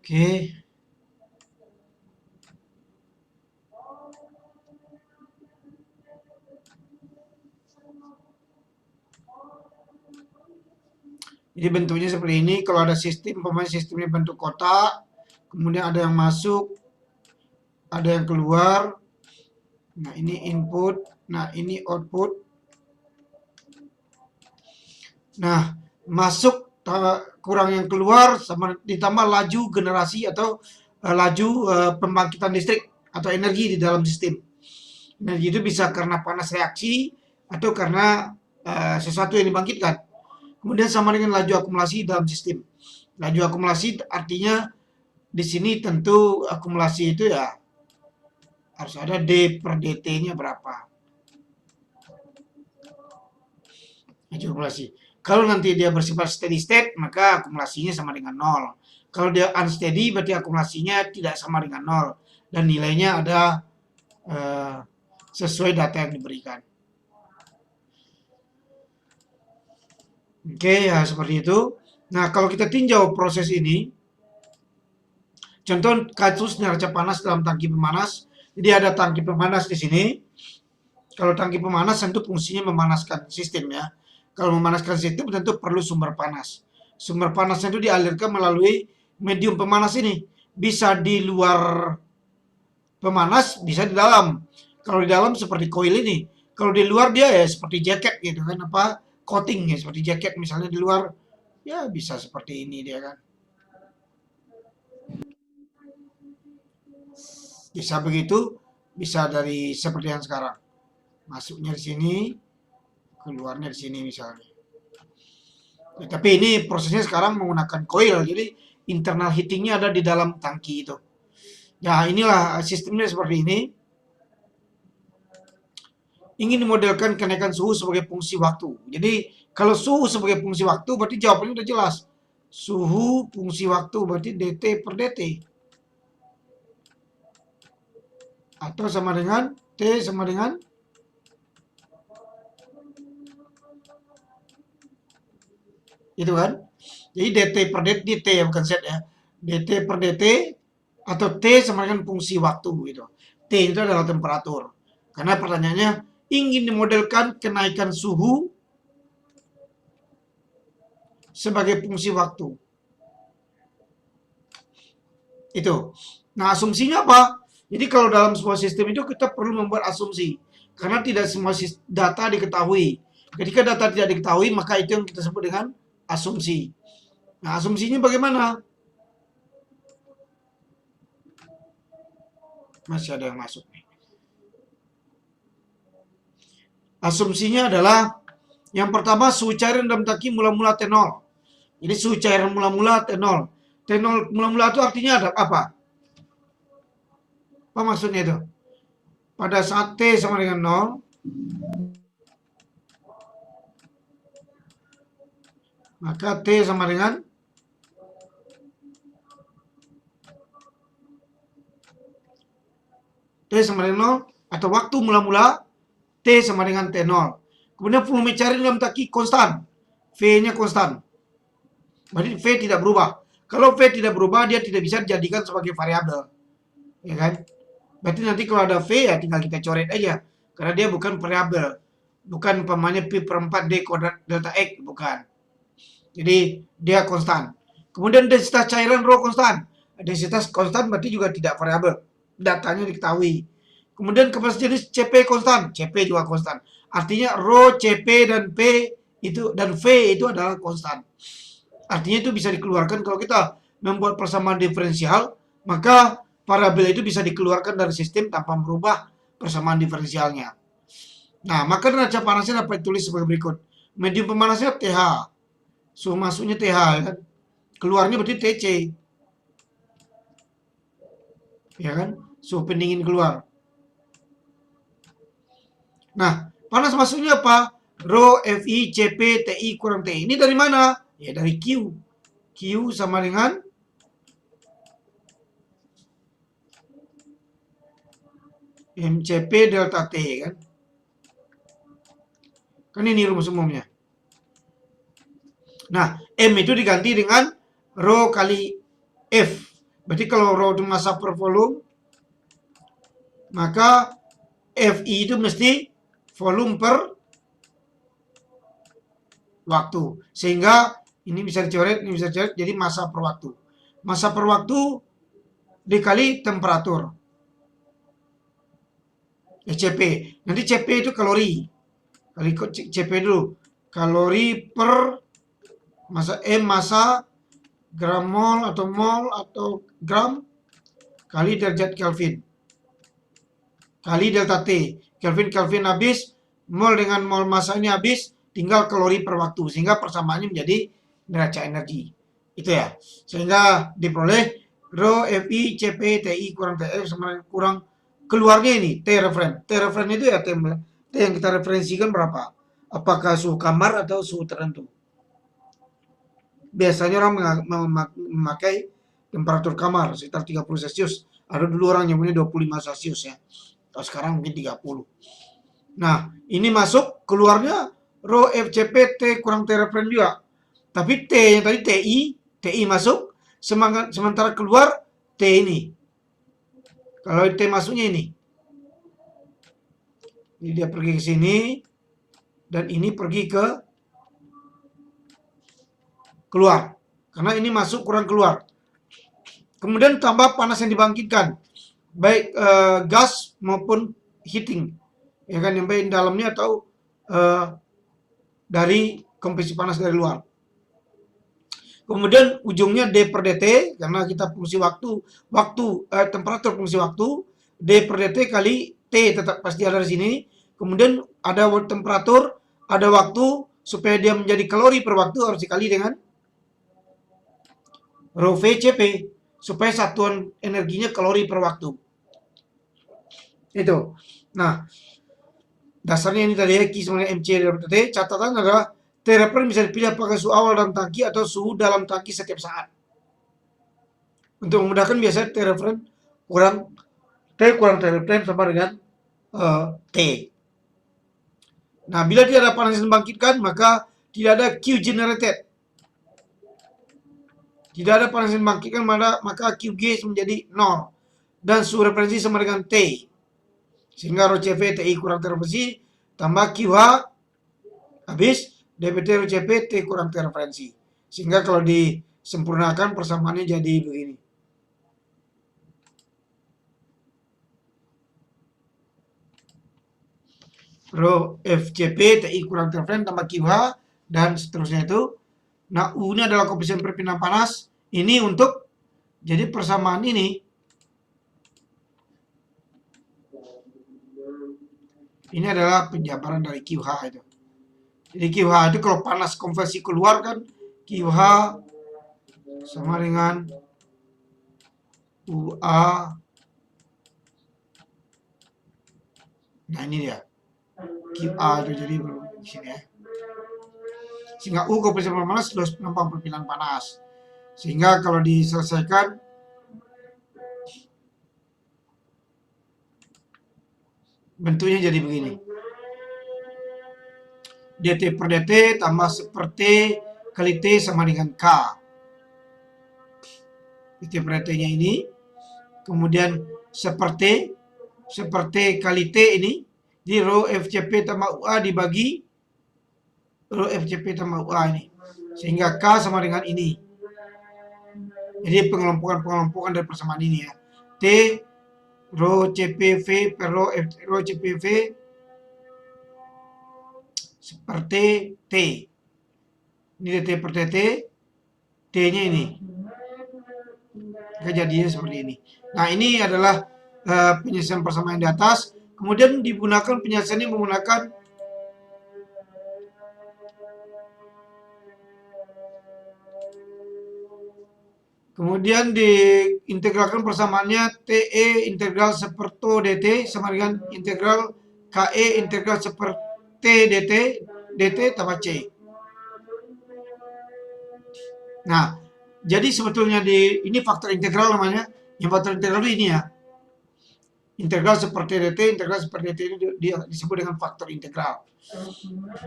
Oke. Jadi bentuknya seperti ini. Kalau ada sistem, pemain sistemnya bentuk kotak, kemudian ada yang masuk, ada yang keluar. Nah, ini input, nah ini output. Nah, masuk kurang yang keluar sama ditambah laju generasi atau laju pembangkitan listrik atau energi di dalam sistem. Energi itu bisa karena panas reaksi atau karena sesuatu yang dibangkitkan. Kemudian sama dengan laju akumulasi dalam sistem. Laju akumulasi artinya di sini tentu akumulasi itu ya harus ada D per DT-nya berapa. Laju akumulasi. Kalau nanti dia bersifat steady state, maka akumulasinya sama dengan 0. Kalau dia unsteady, berarti akumulasinya tidak sama dengan 0. Dan nilainya ada sesuai data yang diberikan. Oke, ya seperti itu. Nah, kalau kita tinjau proses ini, contoh kasus neraca panas dalam tangki pemanas. Jadi ada tangki pemanas di sini. Kalau tangki pemanas tentu fungsinya memanaskan sistem ya. Kalau memanaskan sistem tentu perlu sumber panas. Sumber panasnya itu dialirkan melalui medium pemanas ini. Bisa di luar pemanas, bisa di dalam. Kalau di dalam seperti coil ini. Kalau di luar dia ya seperti jaket gitu kan, apa coating ya seperti jaket misalnya di luar ya bisa seperti ini dia kan. Bisa begitu, bisa dari seperti yang sekarang. Masuknya di sini, keluarnya di sini misalnya. Ya, tapi ini prosesnya sekarang menggunakan coil, jadi internal heatingnya ada di dalam tangki itu. Ya inilah sistemnya seperti ini. Ingin dimodelkan kenaikan suhu sebagai fungsi waktu. Jadi kalau suhu sebagai fungsi waktu berarti jawabannya udah jelas. Suhu fungsi waktu berarti DT per DT. Atau sama dengan T sama dengan itu kan. Jadi DT per DT ya bukan set ya. DT per DT atau T sama dengan fungsi waktu gitu. T itu adalah temperatur. Karena pertanyaannya ingin dimodelkan kenaikan suhu sebagai fungsi waktu. Itu. Nah, asumsinya apa? Jadi kalau dalam sebuah sistem itu kita perlu membuat asumsi. Karena tidak semua data diketahui. Ketika data tidak diketahui, maka itu yang kita sebut dengan asumsi. Nah, asumsinya bagaimana? Masih ada yang masuk nih. Asumsinya adalah yang pertama suhu cairan dalam tangki mula-mula T0. Jadi suhu cairan mula-mula T0. T0 mula-mula itu artinya ada apa? Apa maksudnya itu? Pada saat T sama dengan 0, maka T sama dengan T sama dengan 0 atau waktu mula-mula T sama dengan T0. Kemudian volume cairan dalam tangki konstan. V-nya konstan. Berarti V tidak berubah. Kalau V tidak berubah, dia tidak bisa dijadikan sebagai variabel. Ya kan? Berarti nanti kalau ada V ya tinggal kita coret aja. Karena dia bukan variabel. Bukan umpamanya Pi per 4D kuadrat delta X. Bukan. Jadi dia konstan. Kemudian densitas cairan rho konstan. Densitas konstan berarti juga tidak variabel. Datanya diketahui. Kemudian kapasitas jenis CP konstan. CP juga konstan. Artinya rho, CP, dan P itu dan V itu adalah konstan. Artinya itu bisa dikeluarkan kalau kita membuat persamaan diferensial, maka variabel itu bisa dikeluarkan dari sistem tanpa merubah persamaan diferensialnya. Nah, maka neraca panasnya dapat ditulis sebagai berikut. Medium pemanasnya TH. Suhu masuknya TH, ya kan? Keluarnya berarti TC. Ya kan? Suhu pendingin keluar. Nah, panas masuknya apa? Rho, Fi, Cp, Ti kurang Ti. Ini dari mana? Ya dari Q. Q sama dengan MCP delta T kan. Kan ini rumus umumnya. Nah, M itu diganti dengan rho kali F. Berarti kalau rho itu massa per volume, maka FI itu mesti volume per waktu. Sehingga ini bisa dicoret, ini bisa dicoret, jadi massa per waktu. Massa per waktu dikali temperatur. CP. Nanti CP itu kalori. Kali CP dulu. Kalori per massa M massa gram mol atau gram kali derajat Kelvin. Kali delta T. Kelvin habis, mol dengan mol massa ini habis, tinggal kalori per waktu. Sehingga persamaannya menjadi neraca energi. Itu ya. Sehingga diperoleh rho Fi Cp Ti kurang Tf sama kurang keluarnya ini T referen. T referen itu ya T yang kita referensikan berapa? Apakah suhu kamar atau suhu tertentu? Biasanya orang memakai temperatur kamar sekitar 30 Celcius. Ada dulu orang yang punya 25 Celcius ya. Atau sekarang mungkin 30. Nah, ini masuk, keluarnya rho FCP T kurang T referen juga. Tapi T yang tadi TI masuk, sementara keluar T ini. Kalau T masuknya ini. Jadi dia pergi ke sini, dan ini pergi ke keluar. Karena ini masuk kurang keluar. Kemudian tambah panas yang dibangkitkan. Baik gas maupun heating. Ya kan, yang baik dalamnya atau dari kompresi panas dari luar. Kemudian ujungnya D per dt, karena kita fungsi temperatur fungsi waktu, D per dt kali T tetap pasti ada di sini. Kemudian ada temperatur, ada waktu, supaya dia menjadi kalori per waktu harus dikali dengan rho V Cp, supaya satuan energinya kalori per waktu. Itu. Nah, dasarnya ini tadi Q sama MC dari T. Catatan adalah T referen bisa dipilih apakah suhu awal dalam tangki atau suhu dalam tangki setiap saat. Untuk memudahkan biasanya T referen kurang T referen sama dengan T. Nah, bila tidak ada panas yang dibangkitkan, maka tidak ada Q generated. Tidak ada panas yang dibangkitkan, maka QG menjadi 0. Dan suhu referensi sama dengan T. Sehingga rho CV TI kurang T referensi, tambah QH, habis dpt rho Cp T kurang T referensi. Sehingga kalau disempurnakan persamaannya jadi begini. Rho FCP TI kurang T referensi tambah QH dan seterusnya itu. Nah, U ini adalah koefisien perpindahan panas. Ini untuk jadi persamaan ini. Ini adalah penjabaran dari QH itu. Jadi QH itu kalau panas konversi keluar kan, QH sama dengan UA. Nah, ini dia. QA itu jadi di sini ya. Sehingga U koefisien panas terus penumpang perpindahan panas. Sehingga kalau diselesaikan bentuknya jadi begini. dt per dt tambah seperti kali T sama dengan K. dt per dt-nya ini. Kemudian seperti kali T ini. Di rho FCP tambah UA dibagi rho FCP tambah UA ini. Sehingga K sama dengan ini. Jadi pengelompokan dari persamaan ini ya. T rho CPV per rho CPV seperti T. Ini dt per dt, T-nya ini. Kejadiannya seperti ini. Nah, ini adalah penyelesaian persamaan di atas. Kemudian digunakan penyelesaian ini menggunakan kemudian diintegralkan persamaannya TE integral seperto dt sama dengan integral KE integral seperti dt tambah C. Nah, jadi sebetulnya ini faktor integral namanya. Yang faktor integral itu ini ya. Integral seperti dt, integral seperti dt ini disebut dengan faktor integral.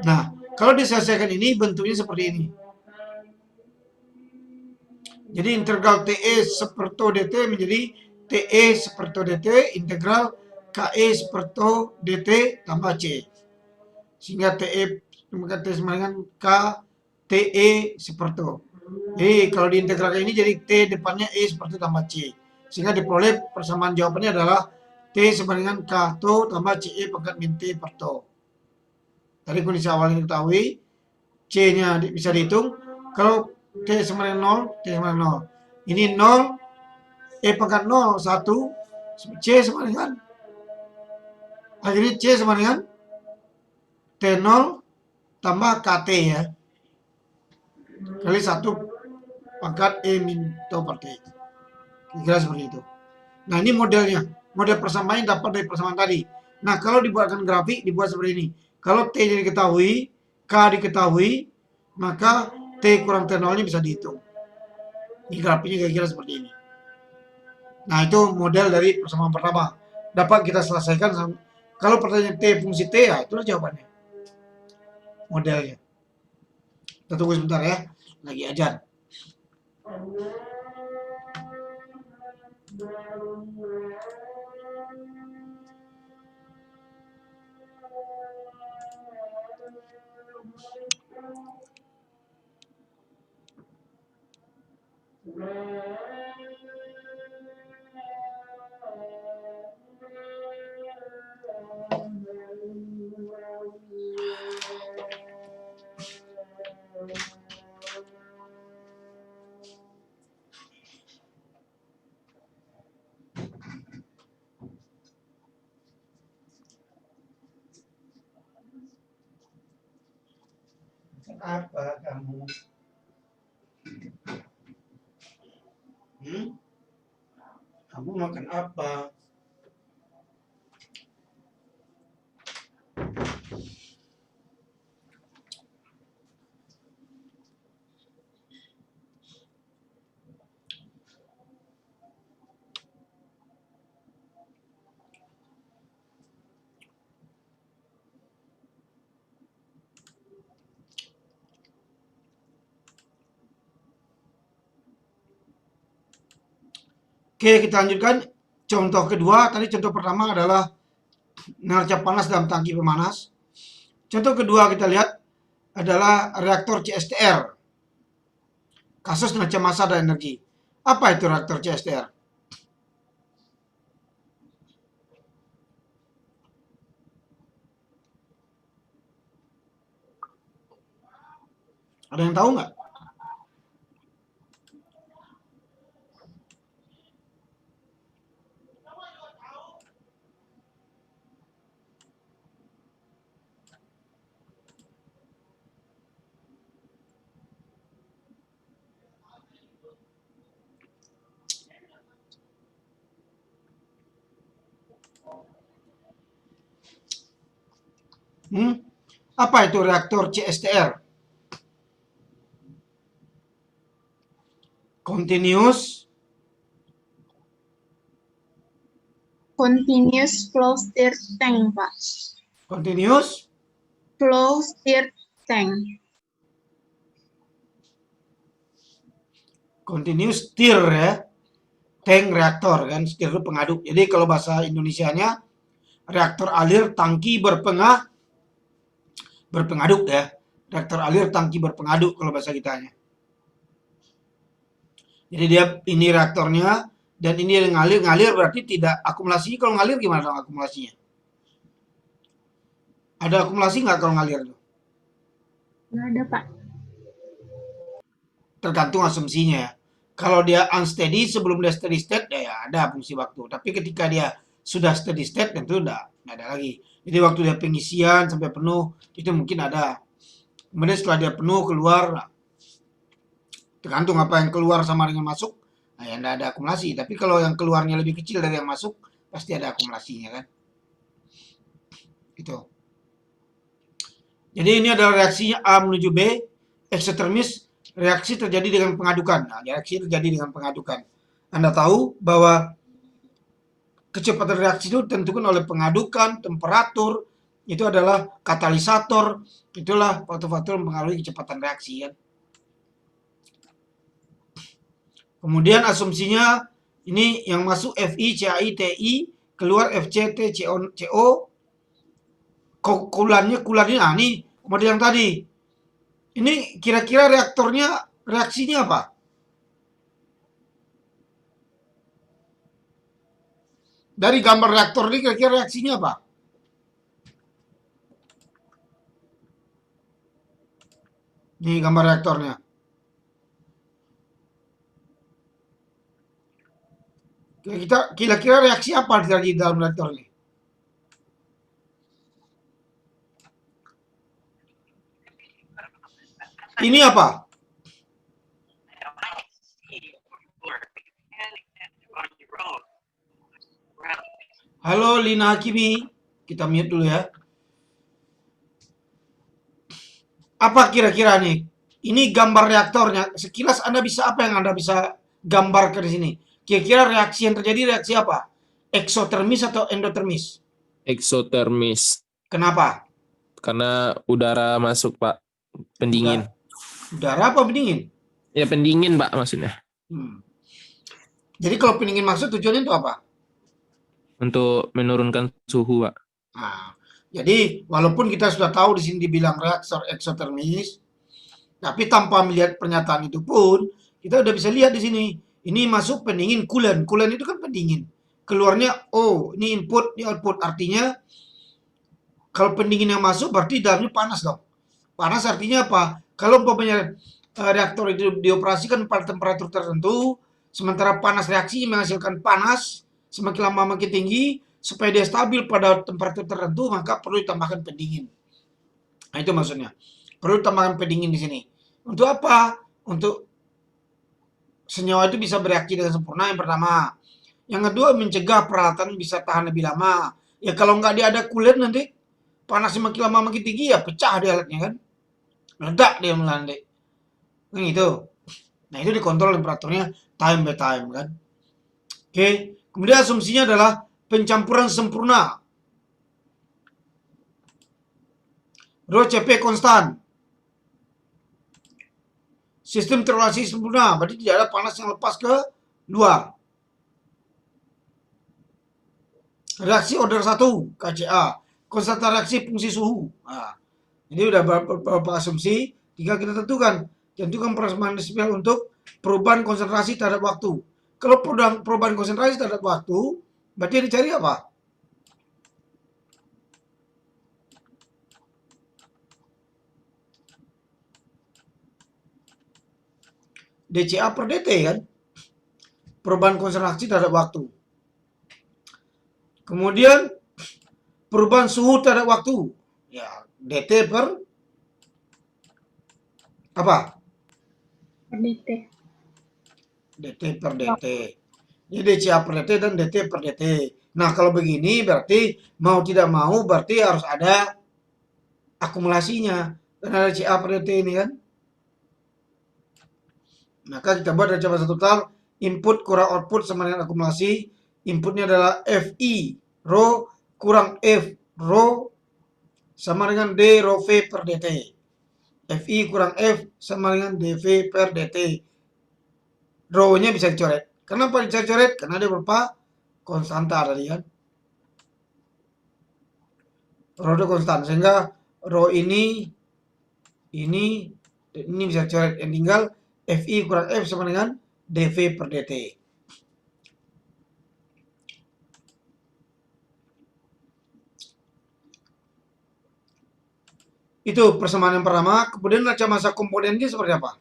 Nah, kalau diselesaikan ini bentuknya seperti ini. Jadi integral TE seperto DT menjadi TE seperto DT integral KE seperto DT tambah C. Sehingga TE maka T sama dengan K TE seperto. Jadi kalau diintegralkan ini jadi T depannya E seperti tambah C. Sehingga diperoleh persamaan jawabannya adalah T sama dengan K to tambah CE pangkat min T per to. Tadi kondisi awal yang diketahui, C-nya bisa dihitung. Kalau T sama dengan 0, T sama dengan 0. Ini 0, E pangkat 0, 1, C sama dengan, akhirnya C sama dengan T0 tambah KT ya. Kali 1 pangkat E min to per T. Kira seperti itu. Nah ini modelnya. Model persamaan yang dapat dari persamaan tadi. Nah kalau dibuatkan grafik, dibuat seperti ini. Kalau T diketahui, K diketahui, maka T kurang T0-nya bisa dihitung. Ini grafiknya kira-kira seperti ini. Nah itu model dari persamaan pertama. Dapat kita selesaikan. Kalau pertanyaan T fungsi T, ya itulah jawabannya. Modelnya. Kita tunggu sebentar ya. Lagi ajar. Apa kamu? Kamu makan apa? Oke, kita lanjutkan. Contoh kedua, tadi contoh pertama adalah neraca panas dalam tangki pemanas. Contoh kedua kita lihat adalah reaktor CSTR. Kasus neraca massa dan energi. Apa itu reaktor CSTR? Ada yang tahu nggak? Apa itu reaktor CSTR? Continuous Flow stir tank, Pak. Continuous Flow stir tank. Continuous stir ya. Tank reaktor kan, stir itu pengaduk. Jadi kalau bahasa Indonesianya reaktor alir tangki berpengaduk ya. Reaktor alir tangki berpengaduk kalau bahasa kitanya. Jadi dia ini reaktornya dan ini yang ngalir berarti tidak akumulasi. Kalau ngalir gimana dong akumulasinya? Ada akumulasi nggak kalau ngalir tuh? Nggak ada, Pak. Tergantung asumsinya ya. Kalau dia unsteady sebelum dia steady state ya ada fungsi waktu. Tapi ketika dia sudah steady state tentu udah nggak ada lagi. Jadi waktu dia pengisian sampai penuh itu mungkin ada. Kemudian setelah dia penuh keluar, tergantung apa yang keluar sama dengan masuk, nah ya nggak ada akumulasi. Tapi kalau yang keluarnya lebih kecil dari yang masuk, pasti ada akumulasinya kan. Gitu. Jadi ini adalah reaksinya A menuju B, eksotermis, reaksi terjadi dengan pengadukan. Nah, reaksi terjadi dengan pengadukan. Anda tahu bahwa kecepatan reaksi itu ditentukan oleh pengadukan, temperatur, itu adalah katalisator, itulah faktor-faktor yang mempengaruhi kecepatan reaksi kan. Kemudian asumsinya ini yang masuk Fi, Cai, Ti, keluar Fc, T, Co. Kulannya, nah ini model yang tadi. Ini kira-kira reaktornya reaksinya apa? Dari gambar reaktor ini kira-kira reaksinya apa? Ini gambar reaktornya. Kita kira-kira reaksi apa terjadi dalam reaktor ini? Ini apa? Halo Lina Hakimi, kita mute dulu ya. Apa kira-kira nih? Ini gambar reaktornya. Sekilas Anda bisa apa yang Anda bisa gambarkan di sini? Kira-kira reaksi yang terjadi reaksi apa? Eksotermis atau endotermis? Eksotermis. Kenapa? Karena udara masuk, Pak. Pendingin. Udara apa pendingin? Ya, pendingin, Pak, maksudnya. Jadi kalau pendingin maksud tujuannya itu apa? Untuk menurunkan suhu, Pak. Nah, jadi walaupun kita sudah tahu di sini dibilang reaktor eksotermis, tapi tanpa melihat pernyataan itu pun kita udah bisa lihat di sini. Ini masuk pendingin coolant. Coolant itu kan pendingin. Keluarnya ini input, ini output. Artinya kalau pendingin yang masuk berarti dalamnya panas dong. Panas artinya apa? Kalau umpamanya reaktor itu dioperasikan pada temperatur tertentu, sementara panas reaksi menghasilkan panas, semakin lama makin tinggi, supaya dia stabil pada temperatur tertentu, maka perlu ditambahkan pendingin. Nah, itu maksudnya. Perlu ditambahkan pendingin di sini. Untuk apa? Untuk senyawa itu bisa bereaksi dengan sempurna, yang pertama. Yang kedua, mencegah peralatan bisa tahan lebih lama. Ya kalau nggak dia ada coolant nanti, panas semakin lama makin tinggi, ya pecah dia alatnya kan. Meledak dia melandai. Nah itu. Nah itu dikontrol temperaturnya time by time kan. Oke. Kemudian asumsinya adalah pencampuran sempurna. Rho Cp konstan. Sistem terrelasi sempurna, berarti tidak ada panas yang lepas ke luar. Reaksi order 1, KCA. Konstanta reaksi fungsi suhu. Nah, jadi udah beberapa asumsi, tinggal kita tentukan. Tentukan persamaan desimal untuk perubahan konsentrasi terhadap waktu. Kalau perubahan konsentrasi terhadap waktu, berarti dicari apa? DCA per DT kan? Perubahan konsentrasi terhadap waktu. Kemudian perubahan suhu terhadap waktu. Ya, DT per apa? DT. DT per DT. Ini DCA per DT dan DT per DT. Nah, kalau begini berarti mau tidak mau berarti harus ada akumulasinya. Karena DCA per DT ini kan. Maka kita buat dari masa total input kurang output sama dengan akumulasi. Inputnya adalah Fi rho kurang F rho sama dengan D rho V per dt. Fi kurang F sama dengan dV per dt. Rho-nya bisa dicoret. Kenapa bisa dicoret? Karena dia berupa konstanta tadi kan. Rho itu konstan. Sehingga rho ini bisa dicoret. Yang tinggal Fi kurang F sama dengan dV per dt. Itu persamaan yang pertama. Kemudian neraca massa komponennya seperti apa?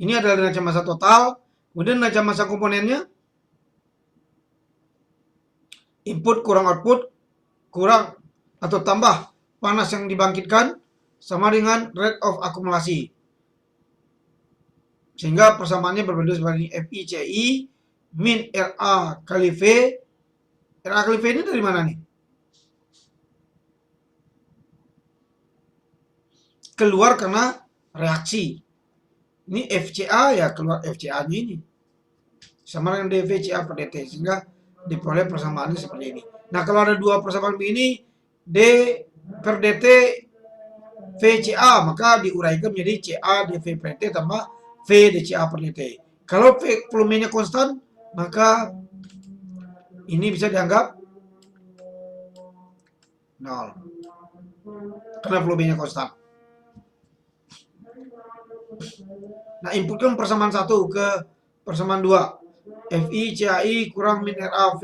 Ini adalah neraca massa total. Kemudian neraca massa komponennya input kurang output kurang atau tambah panas yang dibangkitkan sama dengan rate of akumulasi. Sehingga persamaannya berbentuk seperti FICI min RA kali V. RA kali V ini dari mana nih? Keluar karena reaksi. Ini FCA ya keluar FCA-nya ini. Sama dengan dVCA per dt. Sehingga diperoleh persamaannya seperti ini. Nah kalau ada dua persamaan begini, D per dt VCA, maka diuraikan menjadi CA dV per dt tambah V dCA per dt. Kalau volumenya konstan, maka ini bisa dianggap nol. Karena volumenya konstan. Nah, inputkan persamaan 1 ke persamaan 2. Fi CAI kurang min RA V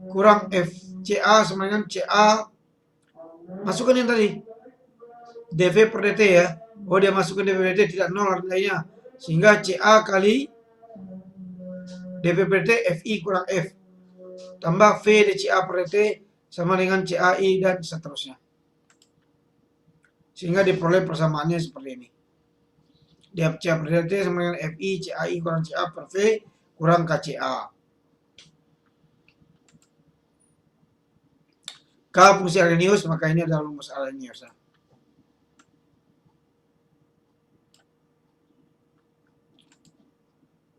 kurang FCA sama dengan CA. Masukkan yang tadi. dV per dt ya. Oh, dia masukkan dV per dt tidak nol artinya. Sehingga CA kali dV per dt Fi kurang F. Tambah V dCA per dt sama dengan CAI dan seterusnya. Sehingga diperoleh persamaannya seperti ini. dFCA per dt sama dengan Fi CAI kurang CA per V kurang KCA. K fungsi Arrhenius, maka ini adalah rumus Arrhenius.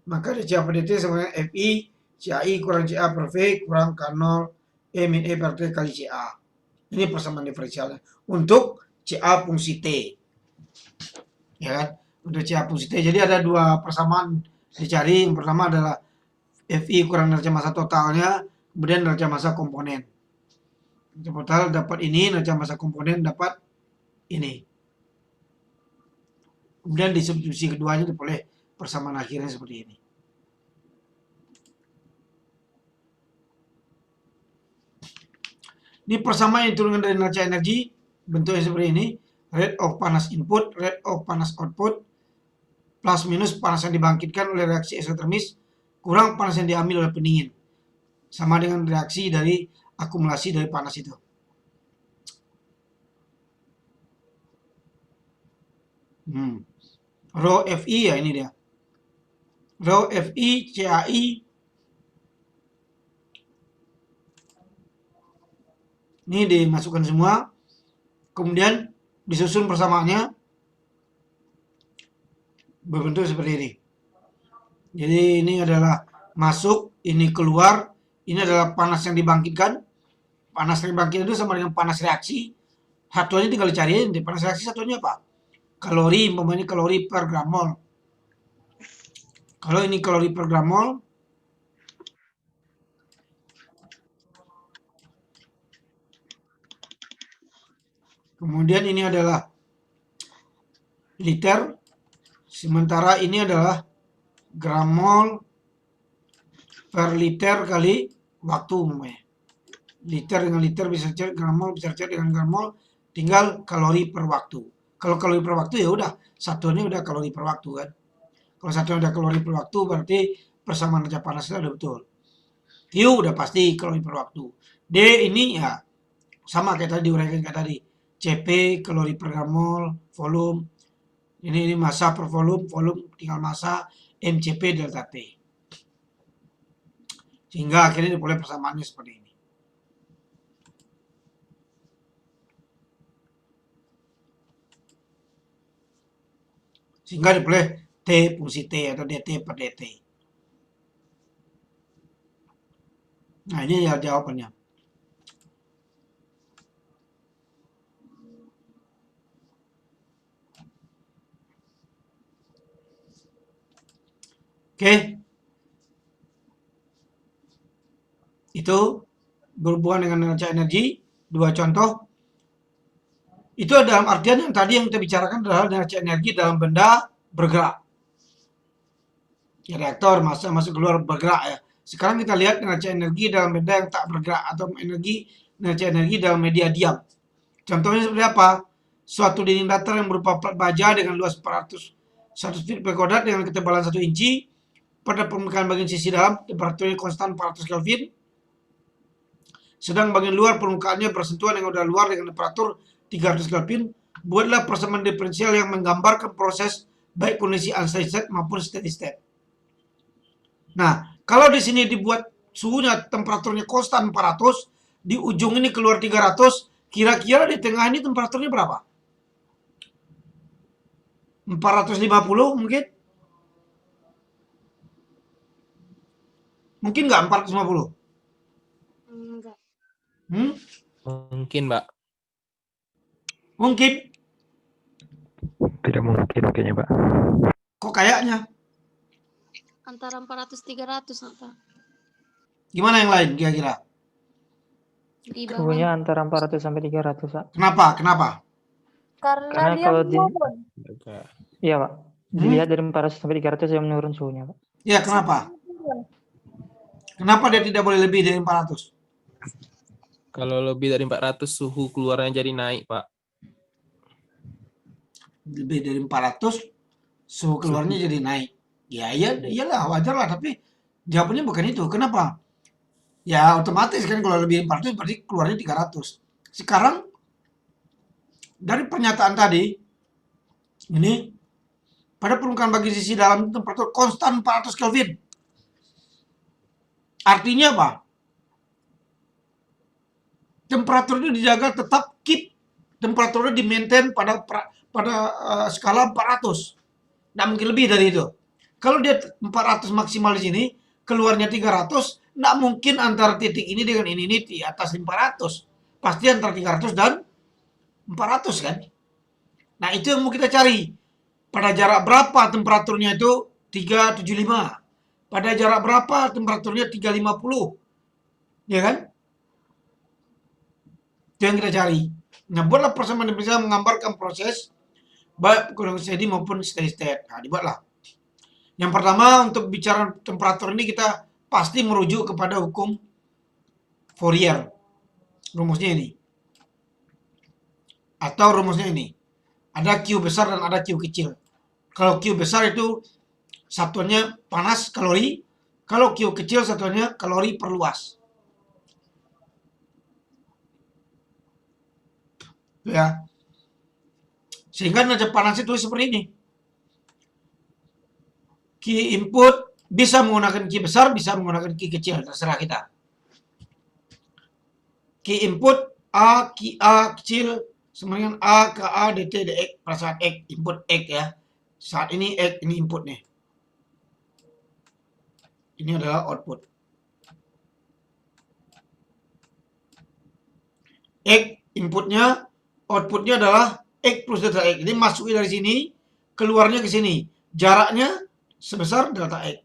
Maka dCA per dt sama dengan Fi CAI kurang CA per V kurang K0 E min E per T kali CA. Ini persamaan diferensialnya untuk CA fungsi T. Ya kan? Untuk CA fungsi T. Jadi ada dua persamaan dicari. Yang pertama adalah Fi kurang neraca massa totalnya, kemudian neraca massa komponen. Total dapat ini, neraca massa komponen dapat ini. Kemudian di substitusi keduanya diperoleh persamaan akhirnya seperti ini. Ini persamaan yang diturunkan dari neraca energi, bentuknya seperti ini. Rate of panas input, rate of panas output, plus minus panas yang dibangkitkan oleh reaksi eksotermis, kurang panas yang diambil oleh pendingin. Sama dengan reaksi dari akumulasi dari panas itu. Rho Fi ya ini dia. Rho Fi CAI ini dimasukkan semua. Kemudian disusun persamaannya berbentuk seperti ini. Jadi ini adalah masuk, ini keluar, ini adalah panas yang dibangkitkan. Panas yang dibangkitkan itu sama dengan panas reaksi. Satuannya tinggal dicari, panas reaksi satuannya apa? Kalori, umpamanya kalori per gram mol. Kalau ini kalori per gram mol, kemudian ini adalah liter, sementara ini adalah gram mol per liter kali waktu umpamanya. Liter dengan liter bisa cari gram mol, bisa cari dengan gram mol, tinggal kalori per waktu. Kalau kalori per waktu ya udah, satuannya udah kalori per waktu kan. Kalau satuannya udah kalori per waktu berarti persamaan neraca panasnya udah betul. Q udah pasti kalori per waktu. D ini ya sama kayak tadi diuraikan kayak tadi. CP kalori per gram mol, volume. Ini massa per volume, volume tinggal massa, MCP delta T. Sehingga akhirnya diperoleh persamaannya seperti ini. Sehingga diperoleh T fungsi T atau DT per DT. Nah ini ya jawabannya. Oke. Itu berhubungan dengan neraca energi. Dua contoh. Itu dalam artian yang tadi yang kita bicarakan adalah neraca energi dalam benda bergerak. Ya, reaktor masuk keluar bergerak ya. Sekarang kita lihat neraca energi dalam benda yang tak bergerak atau neraca energi dalam media diam. Contohnya seperti apa? Suatu dinding datar yang berupa plat baja dengan luas 100 feet per kuadrat dengan ketebalan 1 inci. Pada permukaan bagian sisi dalam temperaturnya konstan 400 Kelvin. Sedang bagian luar permukaannya bersentuhan dengan udara luar dengan temperatur 300 Kelvin. Buatlah persamaan diferensial yang menggambarkan proses baik kondisi unsteady state maupun steady state. Nah, kalau di sini dibuat suhunya temperaturnya konstan 400, di ujung ini keluar 300, kira-kira di tengah ini temperaturnya berapa? 450 mungkin? Mungkin nggak 450? Enggak. Mungkin, Mbak. Mungkin. Tidak mungkin kayaknya, Pak. Kok kayaknya? antara 400-300 Pak. Gimana yang lain kira-kira? Di bawah. Suhunya antara 400 sampai 300, Pak. Kenapa? Kenapa? Karena dia kalau menurun. Iya, Pak. Dilihat dari 400 sampai 300 yang menurun suhunya, Pak. Ya, kenapa? Kenapa dia tidak boleh lebih dari 400? Kalau lebih dari 400 suhu keluarnya jadi naik, Pak. Lebih dari 400 suhu keluarnya jadi naik. Ya, iyalah wajar lah, tapi jawabannya bukan itu. Kenapa? Ya otomatis kan kalau lebih 400 berarti keluarnya 300. Sekarang dari pernyataan tadi ini pada permukaan bagi sisi dalam temperatur konstan 400 Kelvin. Artinya apa? Temperatur itu dijaga tetap keep temperaturnya di maintain pada skala 400. Nggak mungkin lebih dari itu. Kalau dia 400 maksimal di sini, keluarnya 300, nggak mungkin antara titik ini dengan ini di atas 500. Pasti antara 300 dan 400 kan? Nah itu yang mau kita cari. Pada jarak berapa temperaturnya itu 375. Pada jarak berapa temperaturnya 350. Ya kan? Itu yang kita cari. Nah buatlah persamaan yang bisa menggambarkan proses baik kurang steady maupun steady state. Nah dibuatlah. Yang pertama untuk bicara temperatur ini kita pasti merujuk kepada hukum Fourier. Rumusnya ini. Atau rumusnya ini. Ada Q besar dan ada Q kecil. Kalau Q besar itu satuannya panas kalori. Kalau Q kecil satuannya kalori per luas. Ya. Sehingga nada panas itu seperti ini. Q input bisa menggunakan Q besar, bisa menggunakan Q kecil, terserah kita. Q input A, Q A kecil, sama dengan A ke A dt dx pada saat X, input X ya. Saat ini X, ini input nih. Ini adalah output. X inputnya, outputnya adalah X plus delta X. Jadi masuknya dari sini, keluarnya ke sini. Jaraknya sebesar delta X.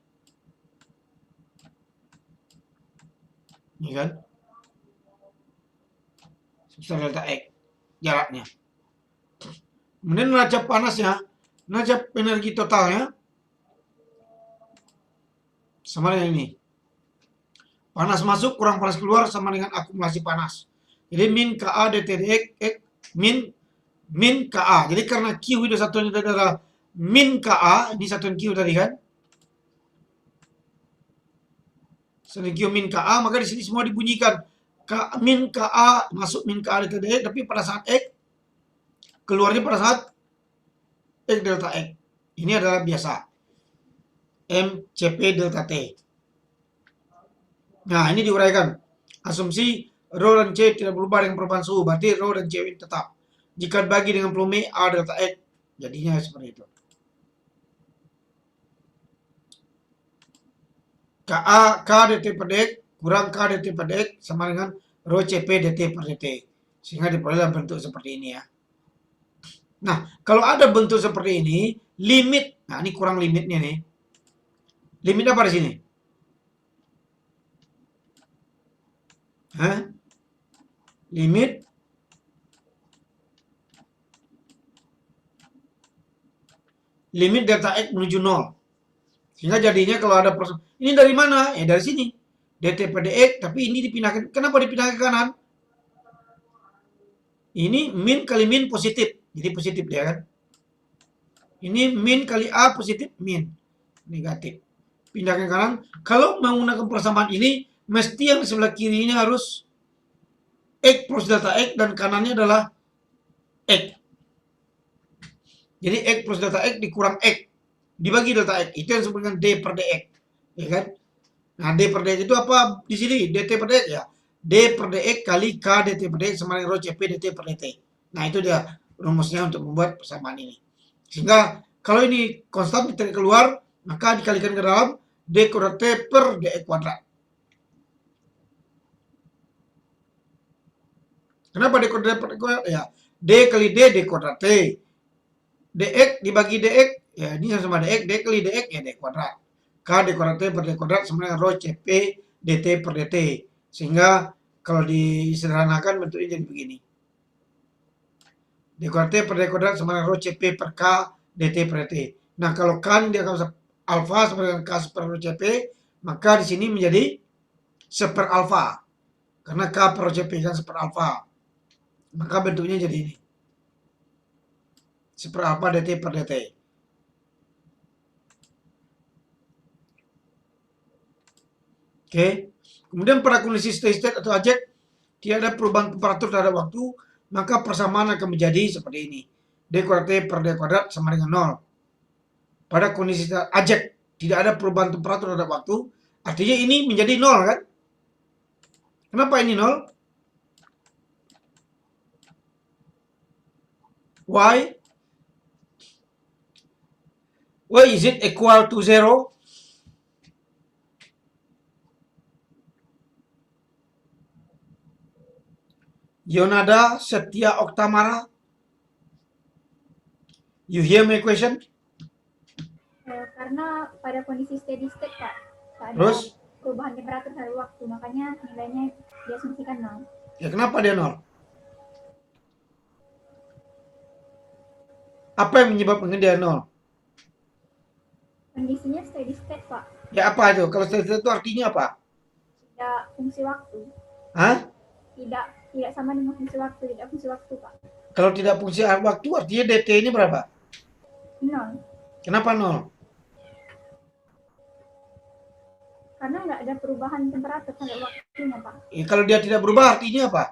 Ini kan? Sebesar delta X. Jaraknya. Kemudian neraca panasnya, neraca energi totalnya, sama dengan ini. Panas masuk kurang panas keluar sama dengan akumulasi panas. Jadi min Ka dt dx X min Ka. Jadi karena Q itu satuannya adalah min Ka, ini satuan Q tadi kan. Satuan Q min Ka, maka di sini semua dibunyikan min Ka masuk min Ka dt dx, tapi pada saat X keluarnya pada saat X delta X. Ini adalah biasa. MCP delta T. Nah, ini diuraikan. Asumsi Rho dan C tidak berubah dengan perubahan suhu, berarti Rho dan C tetap. Jika dibagi dengan volume A delta X, jadinya seperti itu. K dt per dx kurang K dt per dx sama dengan Rho CP dt per dt. Sehingga diperoleh bentuk seperti ini ya. Nah, kalau ada bentuk seperti ini, limit, nah ini kurang limitnya nih. Limit apa di sini? Hah? Limit delta X menuju 0. Sehingga jadinya kalau ada proses, ini dari mana? Ya dari sini. dt per dx, tapi ini dipindahkan. Kenapa dipindahkan ke kanan? Ini min kali min positif. Jadi positif dia kan. Ini min kali A positif, min. Negatif. Pindahkan ke kanan. Kalau menggunakan persamaan ini, mesti yang di sebelah kirinya harus X plus delta X dan kanannya adalah X. Jadi X plus delta X dikurang X. Dibagi delta X. Itu yang disebut dengan D per dx. Ya kan? Nah, D per dx itu apa di sini? dt per dx ya. D per dx kali K dt per dx sama dengan Rho CP dt per dt. Nah, itu dia rumusnya untuk membuat persamaan ini. Sehingga kalau ini konstan ditarik keluar, maka dikalikan ke dalam D kuadrat T per dx kuadrat. Kenapa D kuadrat per dx kuadrat? Ya, D kali D, D kuadrat T. dx dibagi dx, ya ini sama dx, D kali dx, ya D kuadrat. K D kuadrat T per D kuadrat sama dengan rho CP DT per DT. Sehingga kalau disederhanakan bentuknya jadi begini. D kuadrat T per D kuadrat sama dengan rho CP per K DT per DT. Nah, kalau K ini dia akan alfa sama dengan K per rho CP, maka di sini menjadi seper alfa. Karena K per rho CP kan seper alfa. Maka bentuknya jadi ini. Seper alfa DT per DT. Oke. Kemudian pada kondisi steady state atau ajek, tidak ada perubahan temperatur terhadap waktu, maka persamaan akan menjadi seperti ini. D kuadrat T per D kuadrat sama dengan 0. Pada kondisi ajek, tidak ada perubahan temperatur terhadap waktu, artinya ini menjadi 0 kan? Kenapa ini 0? Why? Why is it equal to 0? Yonada Setia Oktamara. You hear my question? Karena pada kondisi steady state, Pak, tak ada Terus? perubahan temperatur terhadap waktu, makanya nilainya diasumsikan 0. Ya kenapa dia 0? Apa yang menyebabkan dia 0? Kondisinya steady state, Pak, Ya apa itu? Kalau steady state itu artinya apa? tidak fungsi waktu. Hah? Tidak sama dengan fungsi waktu, tidak fungsi waktu, Pak. Kalau tidak fungsi waktu artinya DT ini berapa? 0. Kenapa 0? Karena nggak ada perubahan temperatur terhadap waktunya, Pak. Ya, kalau dia tidak berubah artinya apa?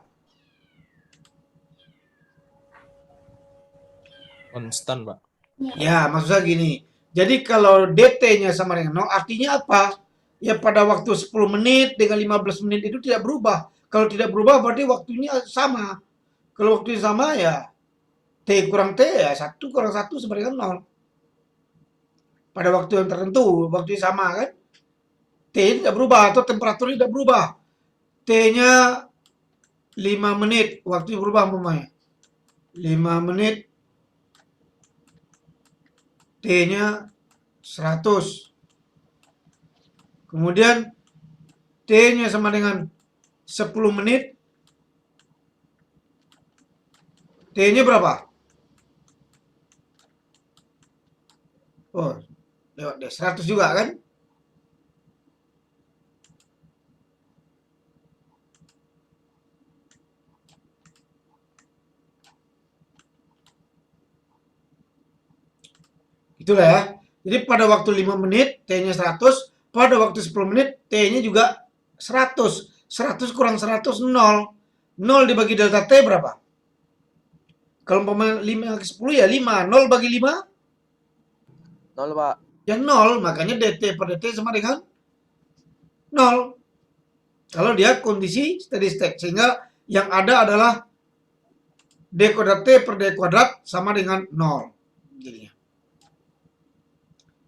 Konstan, Pak. Ya, maksud saya gini. Jadi kalau DT-nya sama dengan 0 artinya apa? Ya pada waktu 10 menit dengan 15 menit itu tidak berubah. Kalau tidak berubah berarti waktunya sama. Kalau waktunya sama ya T kurang T ya 1 kurang 1 sama dengan 0. Pada waktu yang tertentu, waktunya sama kan? T tidak berubah atau temperaturnya tidak berubah. T-nya 5 menit, waktunya berubah umpamanya. 5 menit, T-nya 100. Kemudian T-nya sama dengan 10 menit. T-nya berapa? Oh, lewat deh. 100 juga kan? Itulah ya. Jadi pada waktu 5 menit T-nya 100, pada waktu 10 menit T-nya juga 100. 100 kurang 100 0. 0 dibagi delta T berapa? Kalau umpamanya 5 ke 10 ya 5. 0 bagi 5? 0, Pak. Ya 0. Makanya DT per DT sama dengan 0. Kalau dia kondisi steady state. Sehingga yang ada adalah D kuadrat T per D kuadrat sama dengan 0. Jadinya.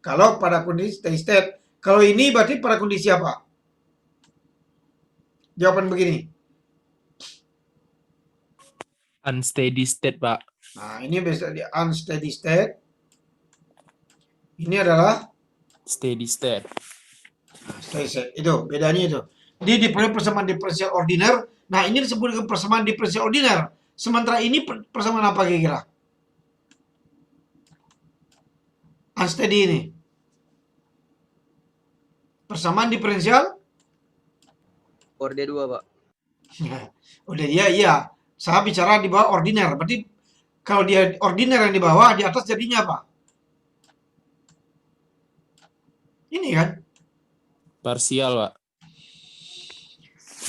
Kalau pada kondisi steady state. Kalau ini berarti pada kondisi apa? Jawaban begini. Unsteady state, Pak. Nah, ini biasa di unsteady state. Ini adalah Steady state. steady state. Itu bedanya itu. Dia diperoleh persamaan diferensial ordiner. Nah, ini disebut dengan persamaan diferensial ordiner. Sementara ini persamaan apa kira-kira? Unsteady ini. Persamaan diferensial Orde 2, Pak. udah dia iya. Saya bicara di bawah ordiner. Berarti kalau dia ordiner yang di bawah, di atas jadinya apa? Ini kan. Parsial, Pak.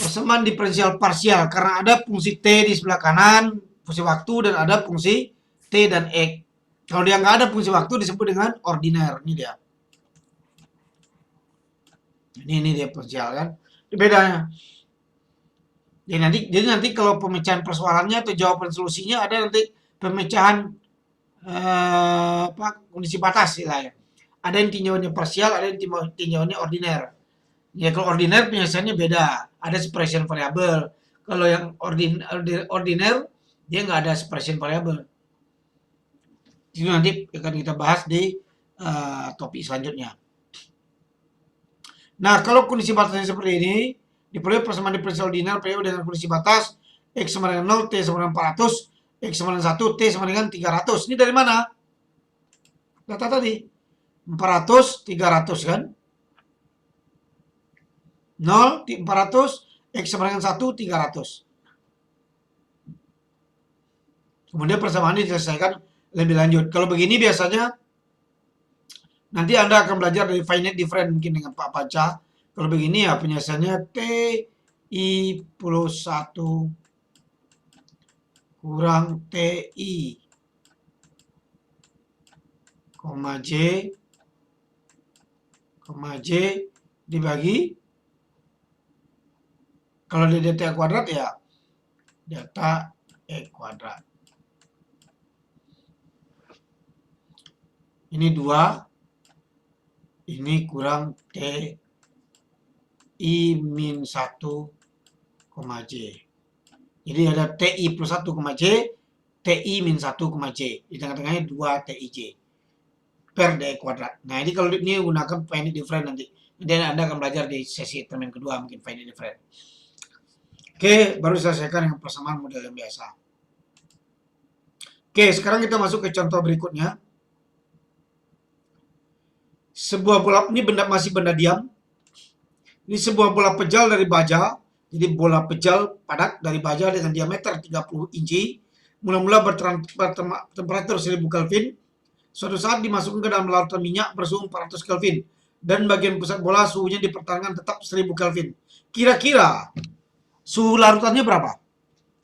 Persamaan diferensial parsial. Karena ada fungsi T di sebelah kanan, fungsi waktu, dan ada fungsi T dan X. Kalau dia nggak ada fungsi waktu disebut dengan ordiner. Ini dia. Ini dia parsial kan. Itu bedanya. Jadi nanti kalau pemecahan persoalannya atau jawaban solusinya ada nanti pemecahan kondisi batas istilahnya. Ada yang tinjauannya parsial, ada yang tinjauannya ordiner. Ya kalau ordiner penyelesaiannya beda, ada separation variabel. Kalau yang ordiner dia nggak ada separation variabel. Itu nanti akan kita bahas di topik selanjutnya. Nah, kalau kondisi batasnya seperti ini, diperoleh persamaan diferensial ordinal PU dengan kondisi batas X sama dengan 0, T sama dengan 400, X sama dengan 1, T sama dengan 300. Ini dari mana? Data tadi. 400, 300 kan? 0, 400, X sama dengan 1, 300. Kemudian persamaan ini diselesaikan lebih lanjut. Kalau begini biasanya nanti Anda akan belajar dari finite difference mungkin dengan Pak Panca. Kalau begini ya penyelesaiannya TI plus 1 kurang TI, J dibagi, kalau di delta E kuadrat ya delta E kuadrat. Ini 2, ini kurang TI min 1, J. Jadi ada TI plus 1, J, TI min 1, J. Di tengah-tengahnya 2 TIJ per DE kuadrat. Nah, ini kalau ini gunakan finite difference nanti. Dan Anda akan belajar di sesi termen kedua mungkin finite difference. Oke, baru selesaikan dengan persamaan model yang biasa. Oke, sekarang kita masuk ke contoh berikutnya. Sebuah bola, ini masih benda diam. Ini sebuah bola pejal dari baja. Jadi bola pejal padat dari baja dengan diameter 30 inci. Mula-mula bertemperatur 1000 Kelvin. Suatu saat dimasukkan ke dalam larutan minyak bersuhu 400 Kelvin. Dan bagian pusat bola suhunya dipertahankan tetap 1000 Kelvin. Kira-kira suhu larutannya berapa?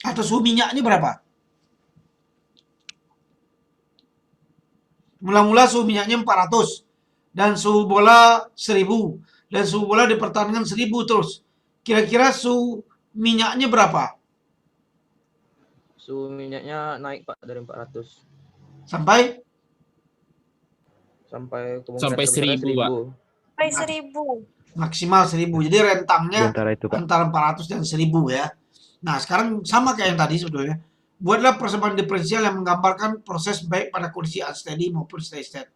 Atau suhu minyaknya berapa? Mula-mula suhu minyaknya 400. Dan suhu bola 1000. Dan suhu bola dipertahankan 1000 terus. Kira-kira suhu minyaknya berapa? Suhu minyaknya naik Pak dari 400 Sampai? sampai kemungkinan Sampai terbesarnya 1000, Pak. Sampai 1000. Maksimal 1000. Jadi rentangnya Di antara itu, Pak. antara 400 dan 1000 ya. Nah, sekarang sama kayak yang tadi sebetulnya. Buatlah persamaan diferensial yang menggambarkan proses baik pada kondisi unsteady maupun steady state.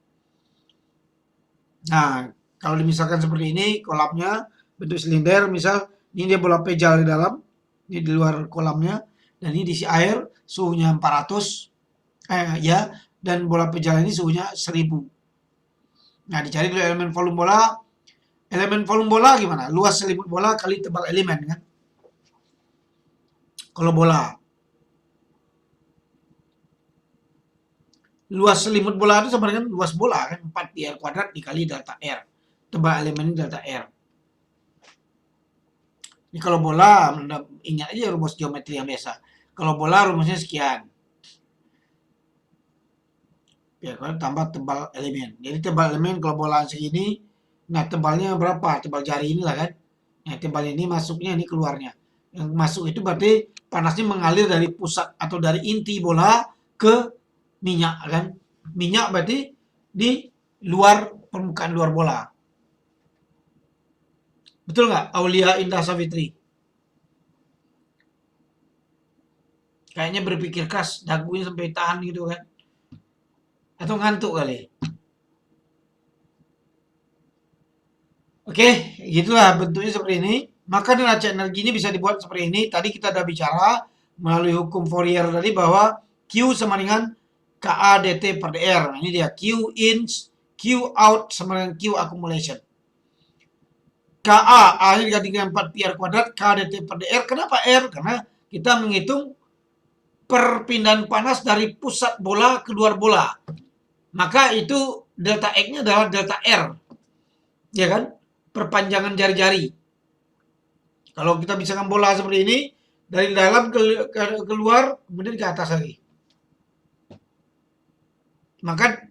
Nah, kalau misalkan seperti ini, kolamnya bentuk silinder, misal ini dia bola pejal di dalam, ini di luar kolamnya, dan ini diisi air, suhunya 400, ya, dan bola pejal ini suhunya 1000. Nah, dicari dulu elemen volume bola. Elemen volume bola gimana? Luas selimut bola kali tebal elemen kan? Kalau bola. Luas selimut bola itu sama dengan luas bola kan, 4 pi r kuadrat dikali delta R. Tebal elemen delta R. Ini kalau bola, ingat aja rumus geometri yang biasa. Kalau bola rumusnya sekian. Pi r kuadrat tambah tebal elemen. Jadi tebal elemen kalau bola segini, nah tebalnya berapa? Tebal jari inilah kan. Nah, tebal ini masuknya, ini keluarnya. Yang masuk itu berarti panasnya mengalir dari pusat atau dari inti bola ke minyak kan. Minyak berarti di luar permukaan luar bola. Betul nggak, Aulia Indah Savitri? Kayaknya berpikir keras, dagunya sampai tahan gitu kan. Atau ngantuk kali. Oke, gitulah bentuknya seperti ini. Maka neraca energi ini bisa dibuat seperti ini. Tadi kita sudah bicara melalui hukum Fourier tadi bahwa Q sama dengan KA dt per dr. Nah, ini dia Q in, Q out sama dengan Q accumulation. KA, A-nya diganti dengan 4 pi r kuadrat, K dt per dr. Kenapa R? Karena kita menghitung perpindahan panas dari pusat bola ke luar bola. Maka itu delta X-nya adalah delta R. Ya kan? Perpanjangan jari-jari. Kalau kita misalkan bola seperti ini, dari dalam ke luar, kemudian ke atas lagi. Maka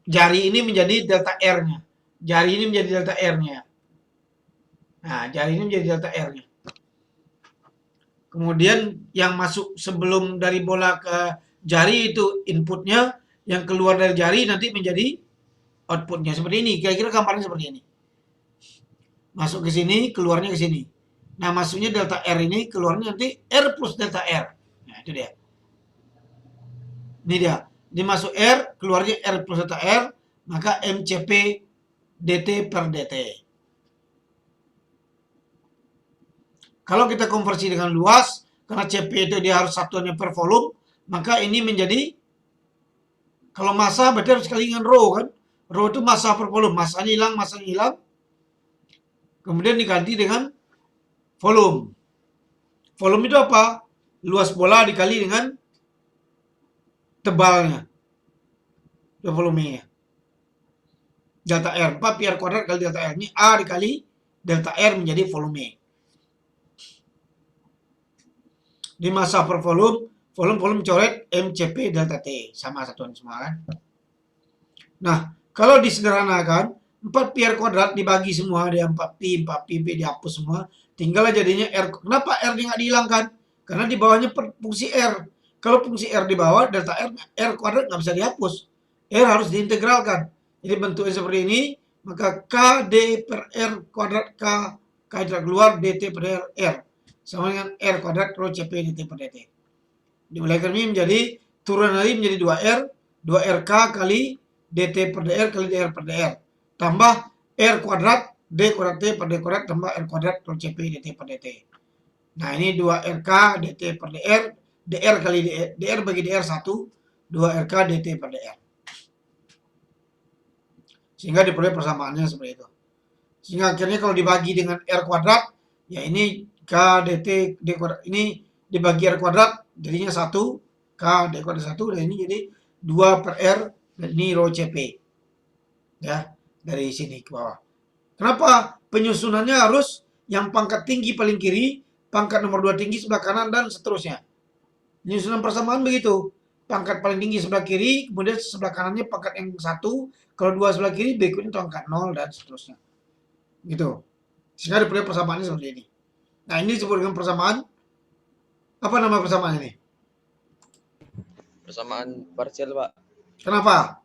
jari ini menjadi delta R-nya. Jari ini menjadi delta R-nya. Nah, jari ini menjadi delta R-nya. Kemudian yang masuk sebelum dari bola ke jari itu inputnya, yang keluar dari jari nanti menjadi outputnya. Seperti ini, kira-kira gambarnya seperti ini. Masuk ke sini, keluarnya ke sini. Nah, masuknya delta R ini, keluarnya nanti R plus delta R. Nah, itu dia. Ini dia. Ini masuk R, keluarnya R plus delta R, maka MCP dt per dt. Kalau kita konversi dengan luas, karena CP itu dia harus satuannya per volume, maka ini menjadi, kalau massa berarti harus sekali dengan rho kan. Rho itu massa per volume, massanya hilang. Kemudian diganti dengan volume. Volume itu apa? Luas bola dikali dengan tebalnya. Itu volumenya. Delta R, 4 pi R kuadrat kali delta R. Ini A dikali delta R menjadi volume. Di massa per volume coret MCP delta T. Sama satuan semua kan. Nah, kalau disederhanakan, 4 pi R kuadrat dibagi semua, dia 4 pi dihapus semua. Tinggal jadinya R. Kenapa R nggak dihilangkan? Karena di bawahnya fungsi R. Kalau fungsi R di bawah, delta R kuadrat nggak bisa dihapus. R harus diintegralkan. Jadi bentuknya seperti ini, maka K D per R kuadrat K itu keluar DT per R. Sama dengan R kuadrat rho CP DT per DT. Dimulaikan ini menjadi, turun lagi menjadi 2R, 2RK kali DT per DR kali DR per DR. Tambah R kuadrat, D kuadrat T per D kuadrat, tambah R kuadrat rho CP DT per DT. Nah ini 2RK DT per DR, DR kali DR bagi DR 1, 2RK DT per DR. Sehingga diperoleh persamaannya seperti itu. Sehingga akhirnya kalau dibagi dengan R kuadrat, ya ini K DT D kuadrat, ini dibagi R kuadrat, jadinya 1, K D kuadrat 1, dan ini jadi 2 per R, dan ini rho CP. Ya, dari sini ke bawah. Kenapa? Penyusunannya harus yang pangkat tinggi paling kiri, pangkat nomor 2 tinggi sebelah kanan, dan seterusnya. Penyusunan persamaan begitu. Pangkat paling tinggi sebelah kiri, kemudian sebelah kanannya pangkat yang 1, kalau 2 sebelah kiri, berikutnya itu angka 0, dan seterusnya. Gitu. Sehingga diperoleh persamaannya seperti ini. Nah, ini disebut dengan persamaan. Apa nama persamaan ini? Persamaan parsial, Pak. Kenapa?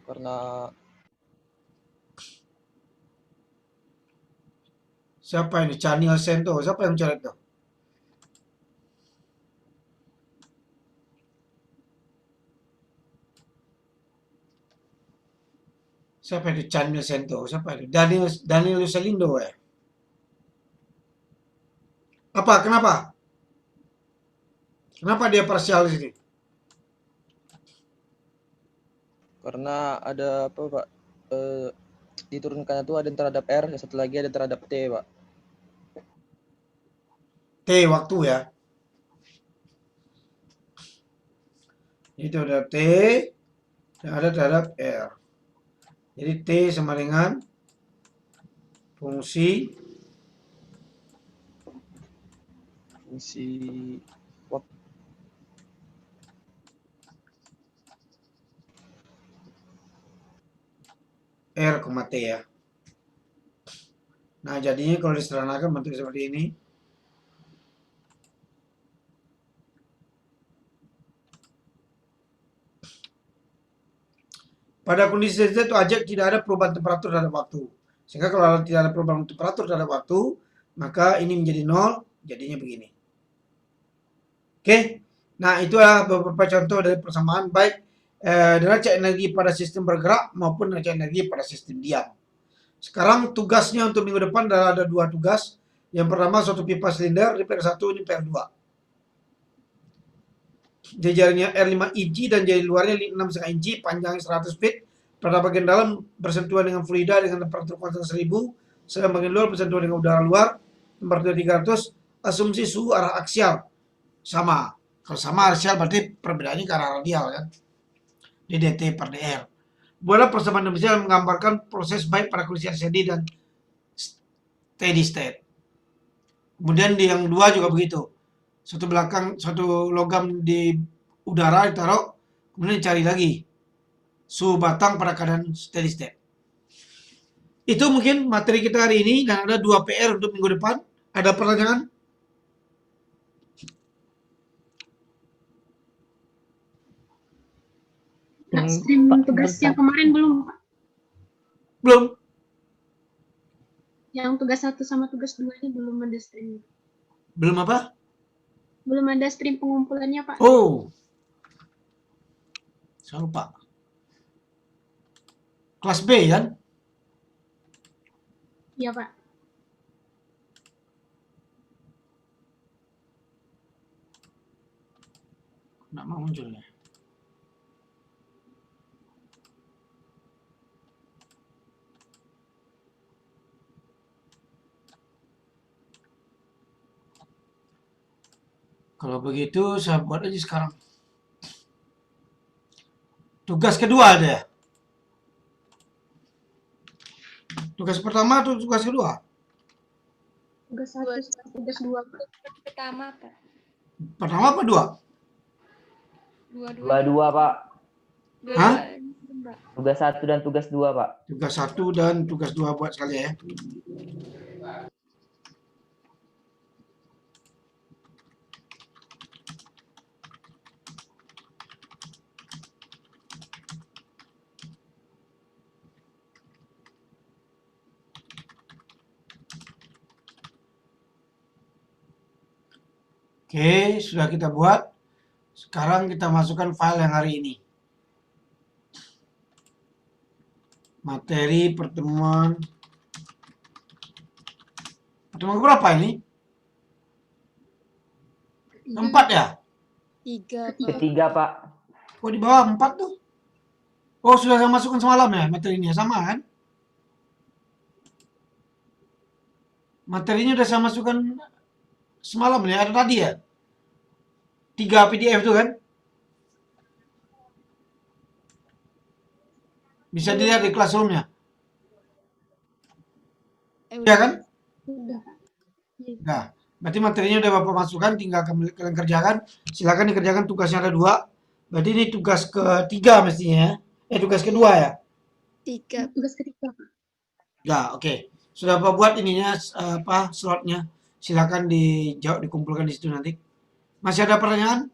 Karena Siapa ini? Chanil Sento. Siapa yang coret tuh? Siapa itu Chanil Sento? Siapa itu? Daniel Selindo ya? Apa? Kenapa? Kenapa dia parsial di sini? karena ada apa, Pak? Diturunkan itu ada yang terhadap R, yang satu lagi ada terhadap T, Pak. T waktu ya. Itu ada T dan ada terhadap R. Jadi T sama dengan fungsi waktu. R, T ya. Nah, jadinya kalau disederhanakan bentuk seperti ini. Pada kondisi itu ajak tidak ada perubahan temperatur terhadap waktu. Sehingga kalau tidak ada perubahan temperatur terhadap waktu, maka ini menjadi 0, jadinya begini. Oke? Nah, itulah beberapa contoh dari persamaan baik neraca energi pada sistem bergerak maupun neraca energi pada sistem diam. Sekarang tugasnya untuk minggu depan ada 2 tugas. Yang pertama suatu pipa silinder, ini PR1, ini PR2. Jajarnya R5 inci dan jari luarnya 6,5 inci, panjangnya 100 feet. Pada bagian dalam bersentuhan dengan fluida dengan temperatur konstan 1000, sedang bagian luar bersentuhan dengan udara luar, temperatur 300, asumsi suhu arah aksial. Sama. Kalau sama aksial berarti perbedaannya ke arah radial kan. Di DT per DR. Bola persamaan demikian menggambarkan proses baik pada kondisi steady dan steady state. Kemudian di yang 2 juga begitu. Suatu logam di udara ditaruh, kemudian dicari lagi suhu batang pada keadaan steady state. Itu mungkin materi kita hari ini, dan ada 2 PR untuk minggu depan. Ada pertanyaan? Nah, stream tugas yang kemarin belum, Pak? Belum. Yang tugas 1 sama tugas 2 ini belum ada stream. Belum apa? Belum ada stream pengumpulannya, Pak. Oh. Saya lupa. Kelas B kan? Iya, Pak. Nggak mau munculnya. Kalau begitu saya buat aja sekarang. Tugas kedua ada ya? Tugas pertama atau tugas kedua? Tugas 1 sama tugas 2, Pak. Pertama, Pak. Pertama apa dua? Dua-dua. Dua-dua, Pak. Hah? Mbak. Tugas 1 dan tugas 2, Pak. Tugas 1 dan tugas 2 buat sekali ya. Oke, sudah kita buat. Sekarang kita masukkan file yang hari ini. Materi pertemuan. Pertemuan berapa ini? 4 ya? 3, Pak. Ketiga, Pak. Oh, di bawah 4 tuh. Oh, sudah saya masukkan semalam ya materinya. Sama kan? Materinya udah saya masukkan semalam ya. Ada tadi ya? 3 PDF tuh kan? Bisa dilihat di classroom-nya. Ya kan? Udah, Pak. Nah, berarti materinya udah Bapak masukkan, tinggal kalian kerjakan. Silakan dikerjakan, tugasnya ada 2. Berarti ini tugas ketiga mestinya ya. Tugas kedua ya? 3. Tugas ketiga, Pak. Ya, oke. Sudah Bapak buat ininya, slotnya. Silakan dijawab, dikumpulkan di situ nanti. Masih ada pertanyaan?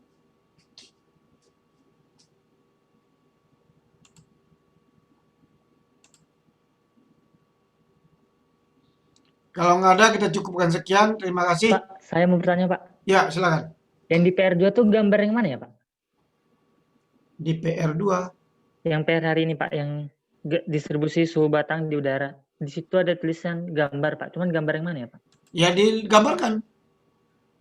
Kalau nggak ada, kita cukupkan sekian. Terima kasih. Pak, saya mau bertanya, Pak. Ya, silakan. Yang di PR2 tuh gambar yang mana ya, Pak? Di PR2, Yang PR hari ini, Pak, yang distribusi suhu batang di udara. Di situ ada tulisan gambar, Pak. Cuman gambar yang mana ya, Pak? ya digambarkan.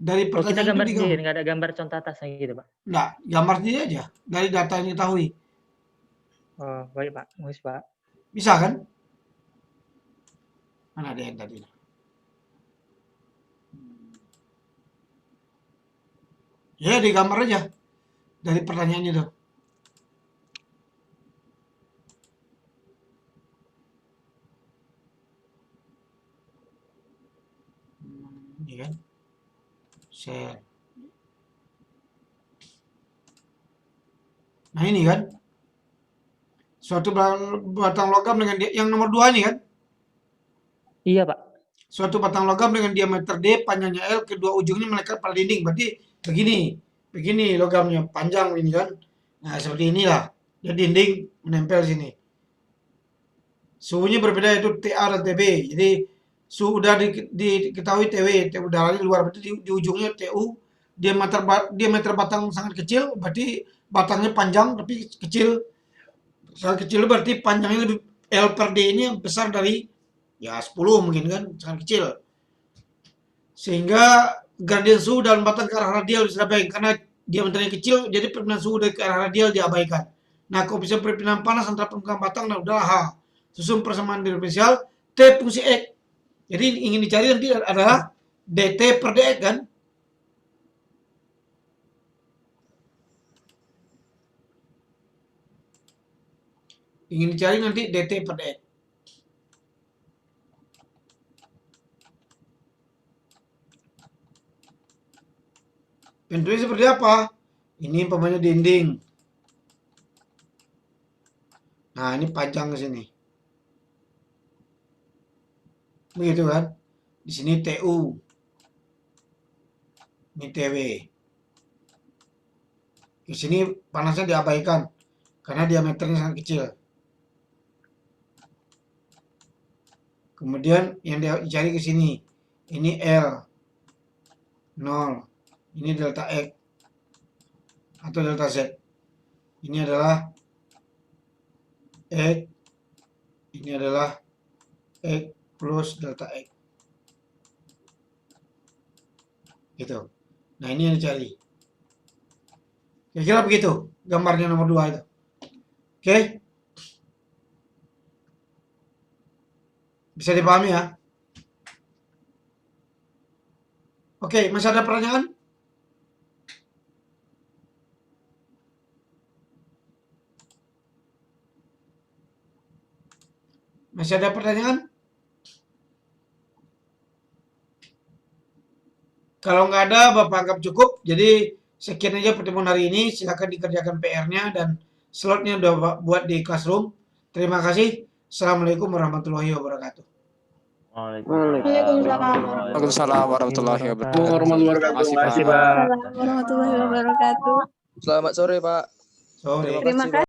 Dari Oh, kita pertanyaan gambar itu sendiri, digambar. nggak ada gambar contoh atasnya gitu, Pak. Nggak, gambar sendiri aja. Dari data yang diketahui. Oh, baik, Pak. Bagus, Pak. Bisa kan? Mana ada yang tadi? Ya, digambar aja. Dari pertanyaannya itu. Ini kan? Share. Nah ini kan? Suatu batang logam dengan yang nomor 2 ini kan? Iya, Pak. Suatu batang logam dengan diameter D, panjangnya L, kedua ujungnya melekat pada dinding. Berarti begini logamnya, panjang ini kan. Nah, seperti inilah. Jadi dinding menempel sini. Suhunya berbeda yaitu TA dan TB. Jadi suhu udah diketahui TW, udara di luar. Berarti di ujungnya TU, diameter batang sangat kecil, berarti batangnya panjang tapi kecil. Sangat kecil berarti panjangnya lebih, L per D ini besar dari ya 10 mungkin kan, sangat kecil. Sehingga gradien suhu dalam batang ke arah radial bisa diabaikan karena diameternya kecil, jadi perpindahan suhu dari ke arah radial diabaikan. Nah, koefisien perpindahan panas antara permukaan batang dan udara H. Susun persamaan diferensial T fungsi X. Jadi ingin dicari nanti adalah DT per DX kan? Ingin dicari nanti DT per DX. Bentuknya seperti apa? Ini umpamanya dinding. Nah, ini panjang ke sini. Begitu kan? Di sini TU. Ini TW. Di sini panasnya diabaikan karena diameternya sangat kecil. Kemudian yang dicari ke sini. Ini L 0. Ini delta X atau delta Z. Ini adalah X. Ini adalah X plus delta X. Gitu. Nah, ini yang dicari. Kira-kira begitu gambarnya nomor 2 itu. Oke? Bisa dipahami ya? Oke, masih ada pertanyaan? Masih ada pertanyaan? Kalau nggak ada, Bapak anggap cukup. Jadi sekian aja pertemuan hari ini. Silakan dikerjakan PR-nya dan slotnya udah buat di Classroom. Terima kasih. Assalamualaikum warahmatullahi wabarakatuh. Waalaikumsalam warahmatullahi wabarakatuh. Terima kasih, Pak. Warahmatullahi wabarakatuh. Selamat sore, Pak. Sore. Terima Terima kasih, Pak.